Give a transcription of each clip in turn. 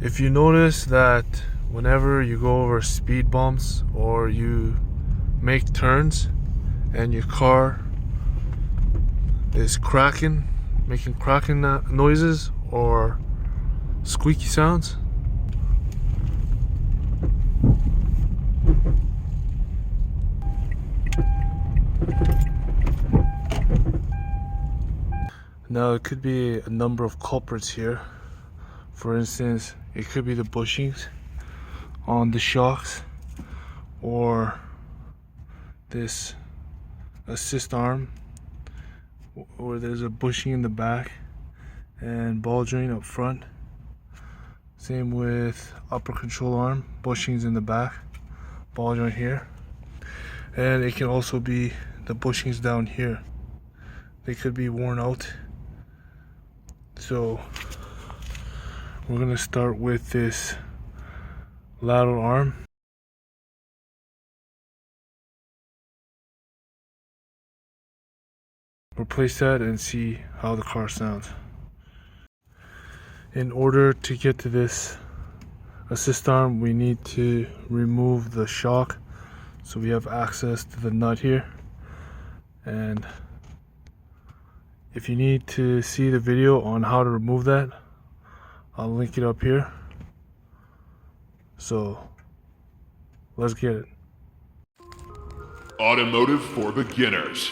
If you notice that whenever you go over speed bumps or you make turns and your car is cracking, making cracking noises or squeaky sounds, now it could be a number of culprits here. For instance, it could be the bushings on the shocks, or this assist arm where there's a bushing in the back and ball joint up front. Same with upper control arm, bushings in the back, ball joint here. And it can also be the bushings down here. They could be worn out. So we're gonna start with this lateral arm. Replace that and see how the car sounds. In order to get to this assist arm, we need to remove the shock so we have access to the nut here. And if you need to see the video on how to remove that, I'll link it up here. So let's get it. Automotive for beginners.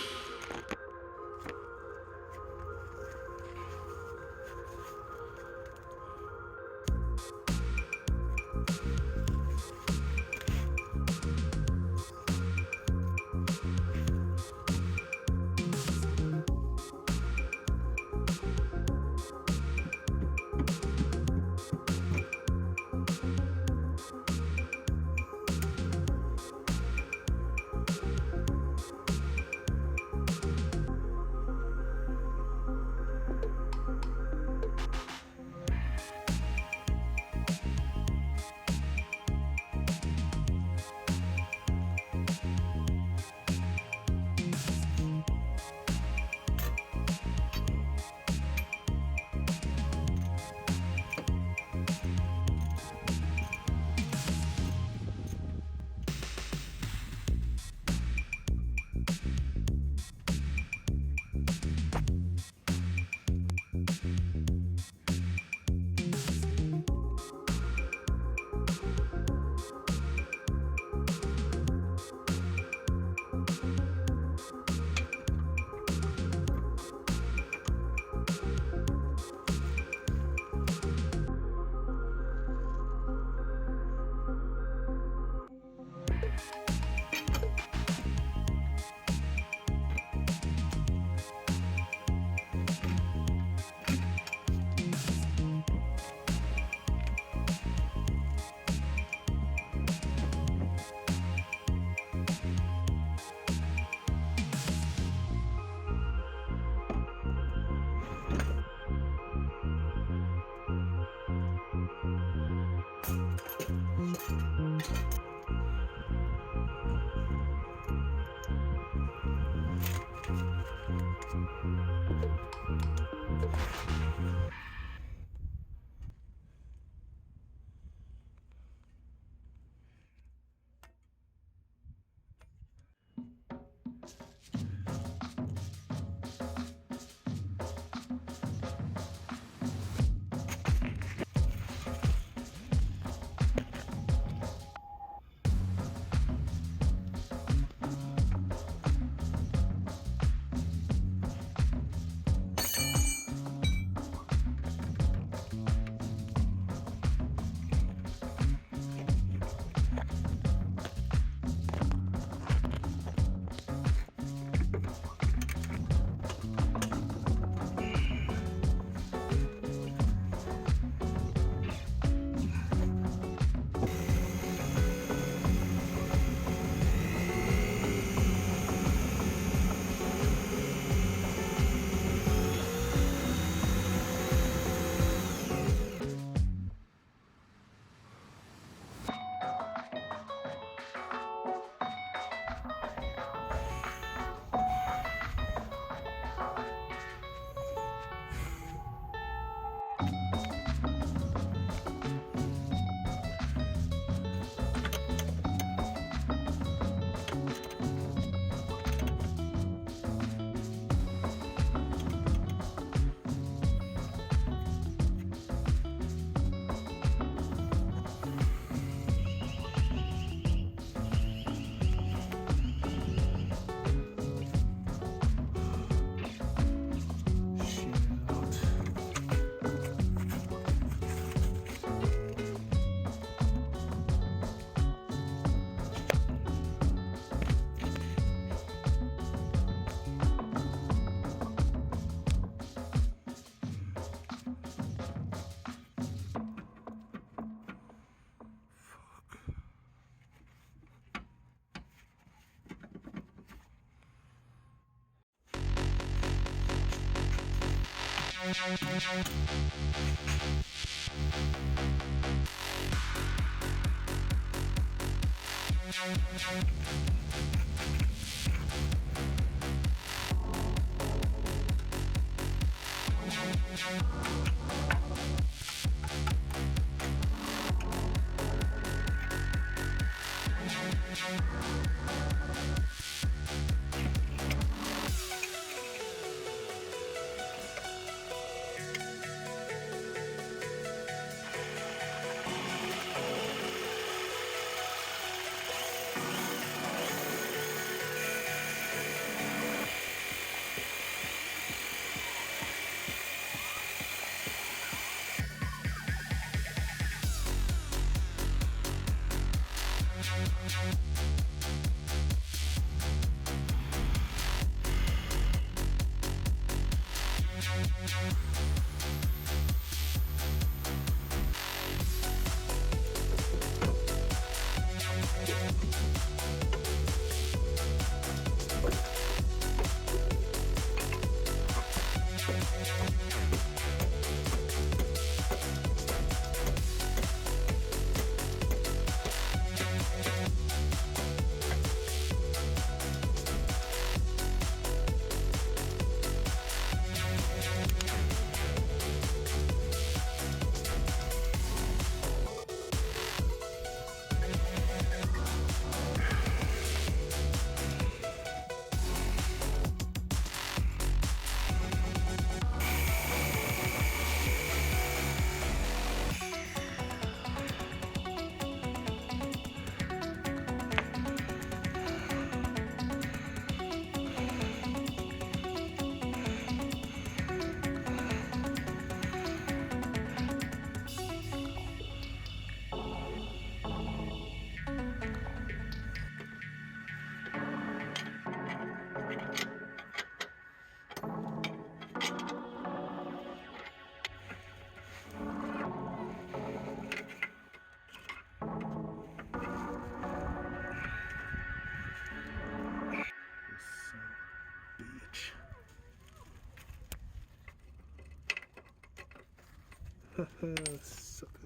Sucker.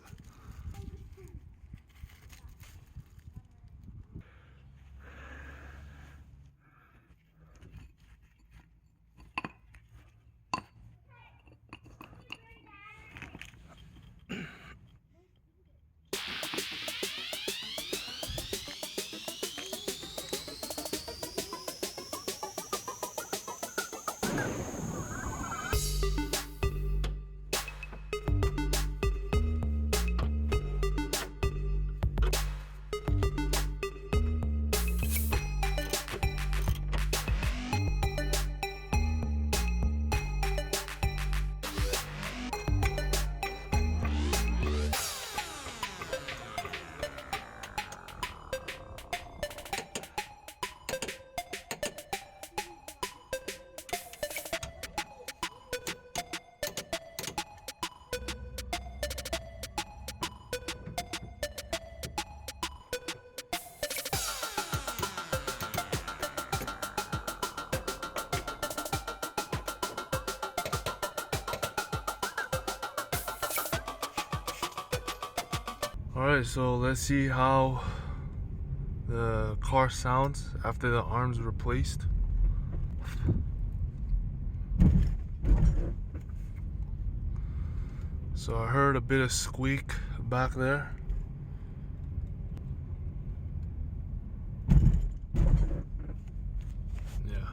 Alright, so let's see how the car sounds after the arm's replaced. So I heard a bit of squeak back there. Yeah.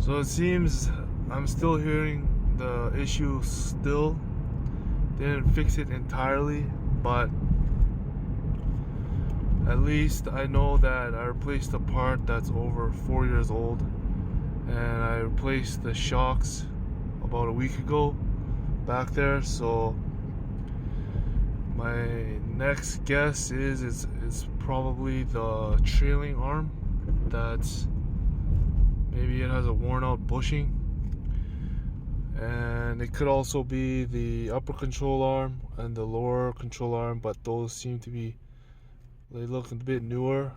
So it seems I'm still hearing the issue still. Didn't fix it entirely, but at least I know that I replaced a part that's over 4 years old, and I replaced the shocks about a week ago back there. So my next guess is it's probably the trailing arm. That's maybe it has a worn out bushing, and it could also be the upper control arm and the lower control arm, but those seem to be, they look a bit newer.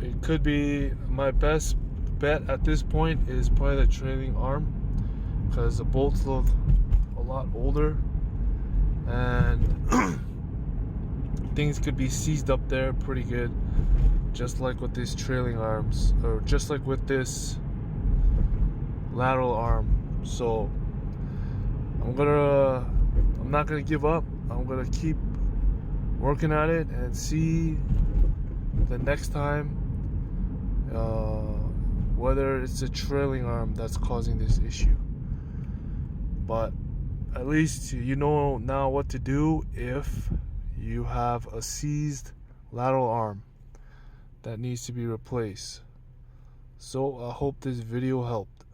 it could be my best bet at this point is probably the trailing arm, because the bolts look a lot older and things could be seized up there pretty good, just like with these trailing arms, or just like with this lateral arm. So I'm not gonna give up. I'm gonna keep working at it and see the next time whether it's a trailing arm that's causing this issue. But at least you know now what to do if you have a seized lateral arm that needs to be replaced. So I hope this video helped.